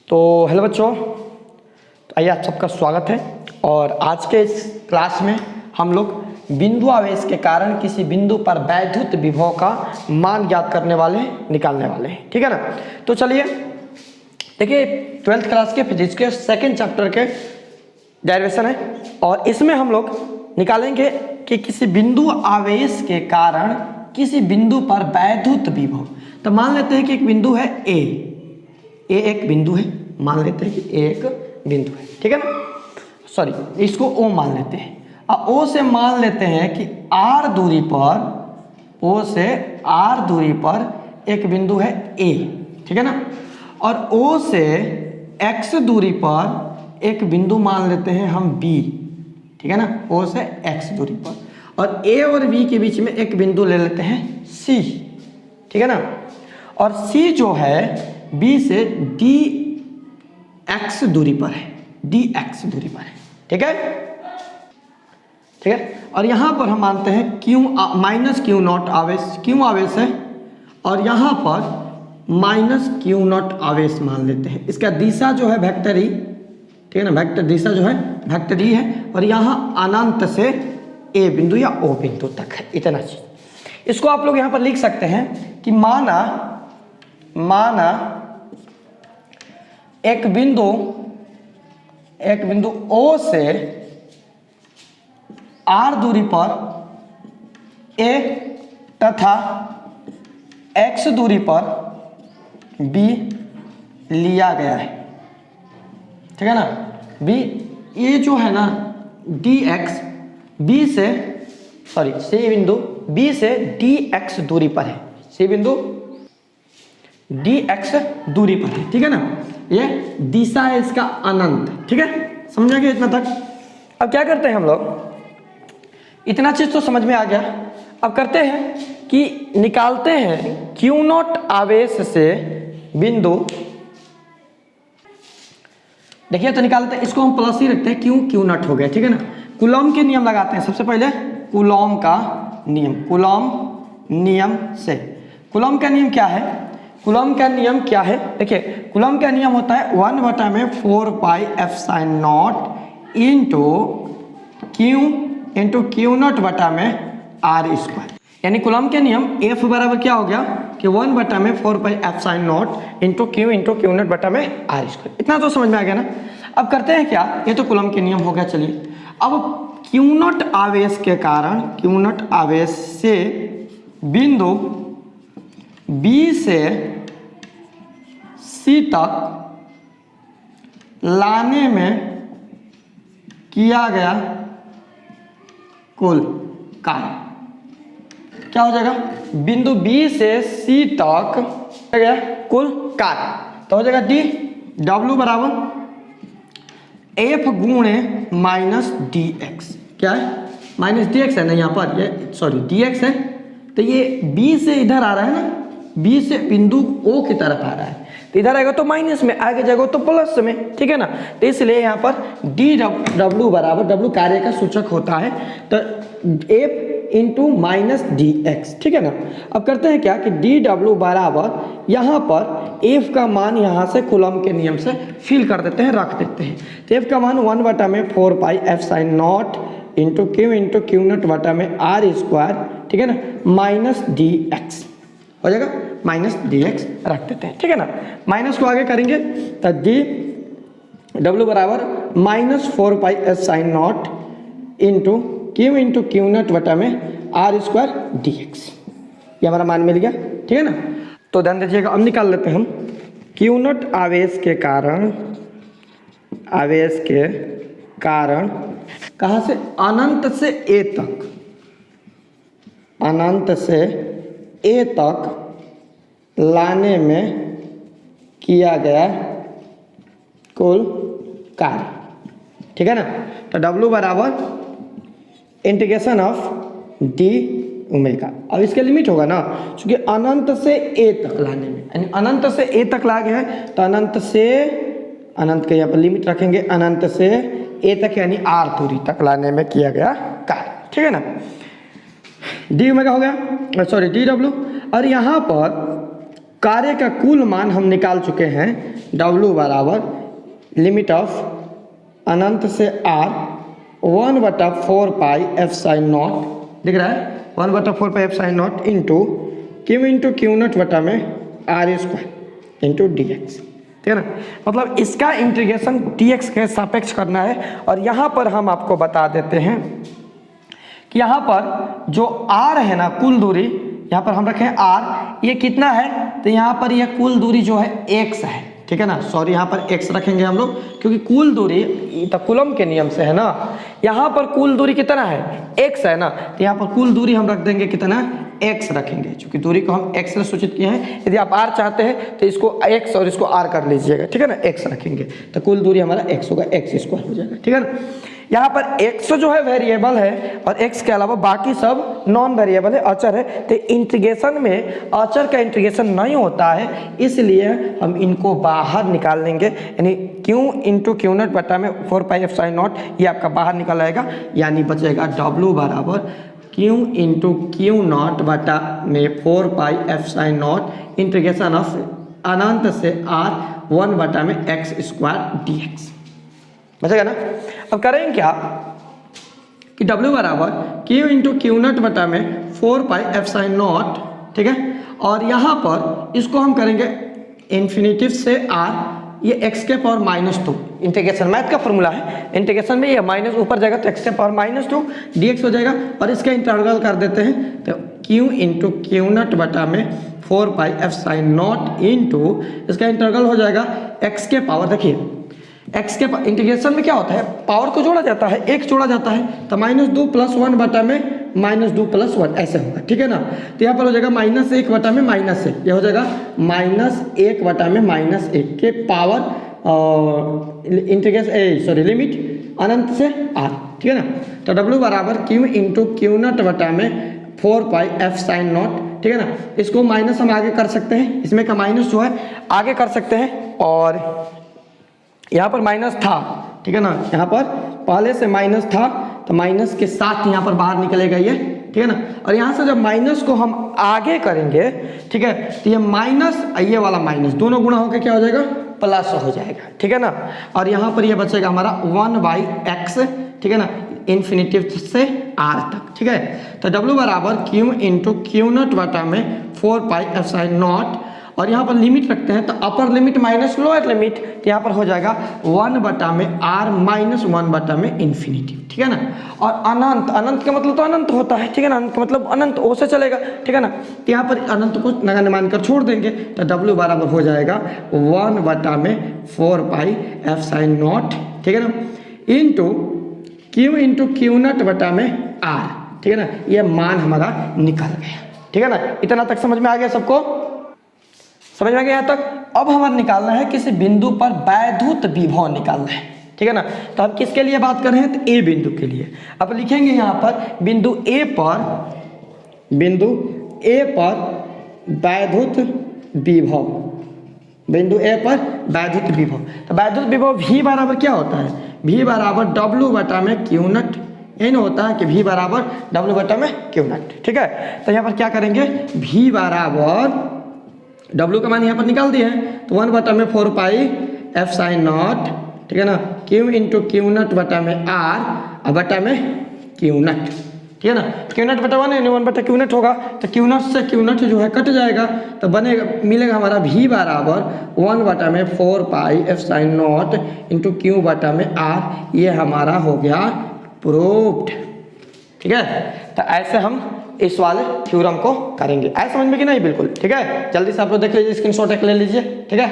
तो हेलो बच्चों, तो आइए आप सबका स्वागत है। और आज के इस क्लास में हम लोग बिंदु आवेश के कारण किसी बिंदु पर वैद्युत विभव का मान ज्ञात करने वाले निकालने वाले हैं, ठीक है ना। तो चलिए देखिए, 12th क्लास के फिजिक्स के सेकेंड चैप्टर के डेरिवेशन है और इसमें हम लोग निकालेंगे कि किसी बिंदु आवेश के कारण किसी बिंदु पर वैद्युत विभव। तो मान लेते हैं कि एक बिंदु है ए एक बिंदु है, मान लेते हैं कि एक बिंदु है, ठीक है ना। सॉरी, इसको ओ मान लेते हैं और ओ से मान लेते हैं कि आर दूरी पर, ओ से आर दूरी पर एक बिंदु है ए, ठीक है ना। और ओ से एक्स दूरी पर एक बिंदु मान लेते हैं हम बी, ठीक है ना। ओ से एक्स दूरी पर और ए और बी के बीच में एक बिंदु ले लेते हैं सी, ठीक है ना। और सी जो है बी से डी एक्स दूरी पर है, डी एक्स दूरी पर है, ठीक है, ठीक है। और यहां पर हम मानते हैं क्यू माइनस क्यू नॉट आवेश, क्यू आवेश है और यहां पर माइनस क्यू नॉट आवेश मान लेते हैं। इसका दिशा जो है वेक्टर ई, ठीक है ना, वेक्टर दिशा जो है वेक्टर ई है और यहां अनंत से ए बिंदु या ओ बिंदु तक है, इतना चीज। इसको आप लोग यहां पर लिख सकते हैं कि माना एक बिंदु ओ से आर दूरी पर ए तथा एक्स दूरी पर बी लिया गया है, ठीक है ना। बी ये जो है ना डी एक्स बी से, सॉरी सी बिंदु बी से डी एक्स दूरी पर है, सी बिंदु डी एक्स दूरी पर है, ठीक है ना। ये दिशा है इसका अनंत, ठीक है, समझा गया इतना तक। अब क्या करते हैं हम लोग, इतना चीज तो समझ में आ गया। अब करते हैं कि निकालते हैं क्यू नॉट आवेश से बिंदु, देखिए तो निकालते हैं, इसको हम प्लस ही रखते हैं, क्यू नॉट हो गया, ठीक है ना। कूलॉम के नियम लगाते हैं सबसे पहले, कूलॉम का नियम, कूलॉम नियम से। कूलॉम का नियम क्या है, कूलॉम का नियम क्या है, देखिए कूलॉम का नियम होता है 1/4 pi F sine naught into Q naught बटा में आर स्क्वायर। यानी कूलॉम के नियम एफ बराबर क्या हो गया कि 1/4 pi F sine naught into Q naught बटा में आर स्क्वायर। इतना तो समझ में आ गया ना। अब करते हैं क्या, ये तो कूलॉम के नियम हो गया। चलिए अब क्यू नॉट आवेश के कारण, क्यू नॉट आवेश से बिंदु बी से सी तक लाने में किया गया कुल कार्य क्या हो जाएगा, बिंदु बी से सी तक किया गया कुल कार्य तो हो जाएगा डी डब्ल्यू बराबर एफ गुणे माइनस डी एक्स। क्या है, माइनस डी एक्स है ना यहाँ पर, ये सॉरी डी एक्स है, तो ये बी से इधर आ रहा है ना, बी से बिंदु ओ की तरफ आ रहा है, तो इधर आएगा तो माइनस में, आगे जाएगा तो प्लस में, ठीक है ना। तो इसलिए यहाँ पर डी डब्ल्यू बराबर, डब्ल्यू कार्य का सूचक होता है, तो F into minus D x, ठीक है ना। अब करते हैं क्या कि डी डब्ल्यू बराबर यहाँ पर एफ का मान यहाँ से कूलॉम के नियम से फिल कर देते हैं, रख देते हैं। तो एफ का मान 1/4 pi F sine naught into Q naught बटा में आर स्क्वायर, ठीक है ना, माइनस डी एक्स हो जाएगा, माइनस डी एक्स रख देते हैं, ठीक है ना। माइनस को आगे करेंगे तो डी डब्ल्यू बराबर -4 pi S sine naught into Q naught बटा में आर स्क्वायर डी एक्स, ये हमारा मान मिल गया, ठीक है ना। तो ध्यान दीजिएगा, अब निकाल लेते हैं हम क्यू नॉट आवेश के कारण कहाँ से, अनंत से ए तक, अनंत से ए तक लाने में किया गया कुल कार्य, ठीक है ना। तो W बराबर इंटीग्रेशन ऑफ डी ओमेगा। अब इसके लिमिट होगा ना, क्योंकि अनंत से ए तक लाने में, यानी अनंत से ए तक ला गया है, तो अनंत के यहाँ पर लिमिट रखेंगे, अनंत से ए तक यानी आर दूरी तक लाने में किया गया कार्य, ठीक है ना। डी ओमेगा हो गया, सॉरी डी डब्ल्यू। और यहाँ पर कार्य का कुल मान हम निकाल चुके हैं W बराबर लिमिट ऑफ अनंत से R 1/4 f साइन नॉट, दिख रहा है 1/4 f sine naught into Q naught बटा में R स्क्वायर इंटू dx, ठीक है ना। मतलब इसका इंटीग्रेशन dx के सापेक्ष करना है। और यहाँ पर हम आपको बता देते हैं कि यहाँ पर जो r है ना, कुल दूरी, यहाँ पर हम रखें r, ये कितना है, तो यहाँ पर ये कुल दूरी जो है x है, ठीक है ना। सॉरी, यहाँ पर x रखेंगे हम लोग, क्योंकि कुल दूरी तो कूलम के नियम से है ना। यहाँ पर कुल दूरी कितना है, x है ना, तो यहाँ पर कुल दूरी हम रख देंगे कितना, x रखेंगे, क्योंकि दूरी को हम x से सूचित किए हैं। यदि आप r चाहते हैं तो इसको x और इसको r कर लीजिएगा, ठीक है ना, x रखेंगे तो कुल दूरी हमारा x होगा, x स्क्वायर हो जाएगा, ठीक है ना। यहाँ पर x जो है वेरिएबल है और x के अलावा बाकी सब नॉन वेरिएबल है, अचर है। तो इंटीग्रेशन में अचर का इंटीग्रेशन नहीं होता है, इसलिए हम इनको बाहर निकाल लेंगे, यानी q इंटू क्यू नॉट बटा में 4 f साइन नॉट, ये आपका बाहर निकल आएगा, यानी बचेगा W बराबर q इंटू क्यू नॉट बटा में 4 f sine naught integration of अनंत से R 1 बटा में x स्क्वायर dx, बचेगा ना। अब करेंगे क्या कि W बराबर Q इंटू क्यू नॉट बटा में 4 f साइन नॉट, ठीक है। और यहाँ पर इसको हम करेंगे इन्फिनिटिव से R, ये x के पावर -2, इंटीग्रेशन मैथ का फॉर्मूला है, इंटीग्रेशन में ये माइनस ऊपर जाएगा तो x के पावर -2 dx हो जाएगा। और इसका इंटीग्रल कर देते हैं तो Q इंटू क्यू नॉट बटा में 4 f साइन नॉट इंटू इसका इंटीग्रल हो जाएगा x के पावर, देखिए x के इंटीग्रेशन में क्या होता है, पावर को जोड़ा जाता है, एक जोड़ा जाता है, तो -2 + 1 बटा में -2 + 1 ऐसे होगा, ठीक है ना। तो यहाँ पर हो जाएगा -1 बटा में -1, ये हो जाएगा -1 बटा में -1 के पावर इंटीग्रेशन लिमिट अनंत से r, ठीक है ना। तो W बराबर Q इंटू क्यू नॉट बटा में 4 f साइन नॉट, ठीक है ना। इसको माइनस हम आगे कर सकते हैं, इसमें का माइनस जो है आगे कर सकते हैं, और यहाँ पर माइनस था, ठीक है ना, यहाँ पर पहले से माइनस था तो माइनस के साथ यहाँ पर बाहर निकलेगा ये, ठीक है ना। और यहाँ से जब माइनस को हम आगे करेंगे, ठीक है, तो ये माइनस ये वाला माइनस दोनों गुणा होकर क्या हो जाएगा, प्लस हो जाएगा, ठीक है ना। और यहाँ पर ये बचेगा हमारा 1/x, ठीक है ना, इन्फिनिटिव से r तक, ठीक है। तो W बराबर Q इंटू क्यू नॉट बटा में 4 f साइन नॉट, और यहाँ पर लिमिट रखते हैं तो upper limit minus lower limit, तो यहाँ पर हो जाएगा 1 बटा में r -1 बटा में इन्फिनिटी, ठीक है ना। और अनंत, अनंत का मतलब तो अनंत होता है, ठीक है ना, अनंत का मतलब अनंत ओ से चलेगा, ठीक है ना। तो यहाँ पर अनंत को नगण्य मानकर छोड़ देंगे तो W बराबर हो जाएगा 1 बटा में 4 f साइन नॉट, ठीक है ना, इंटू क्यू नॉट बटा में r, ठीक है ना। ये मान हमारा निकल गया, ठीक है ना। इतना तक समझ में आ गया सबको, समझ में आ गया यहाँ तक। अब हमारा निकालना है किसी बिंदु पर वैद्युत विभव निकालना है, ठीक है ना। तो हम किसके लिए बात कर रहे हैं, तो ए बिंदु के लिए। अब लिखेंगे यहाँ पर बिंदु ए पर वैद्युत विभव, बिंदु ए पर वैद्युत विभव। तो वैद्युत विभव V बराबर क्या होता है, V बराबर W बटा में क्यू नॉट, यही ना होता है कि V बराबर W बटा में क्यू नॉट, ठीक है। तो यहाँ पर क्या करेंगे, V बराबर W का मान यहाँ पर निकाल दिए हैं तो 1 बटा में 4 f साइन नॉट, ठीक है ना, Q इंटू क्यू नॉट बटा में R और बटा में क्यू नॉट, ठीक है ना। क्यू नॉट बटा 1 यानी 1 बटा क्यू नॉट होगा, तो क्यू नॉट से क्यू नॉट जो है कट जाएगा, तो बनेगा मिलेगा हमारा V बराबर 1 बटा में 4 f sine naught into q बटा में R, ये हमारा हो गया प्रूव्ड, ठीक है। तो ऐसे हम इस वाले थ्योरम को करेंगे, ऐसे समझ में कि नहीं, बिल्कुल ठीक है। जल्दी से आप लोग देख लीजिए, स्क्रीनशॉट ले लीजिए, ठीक है।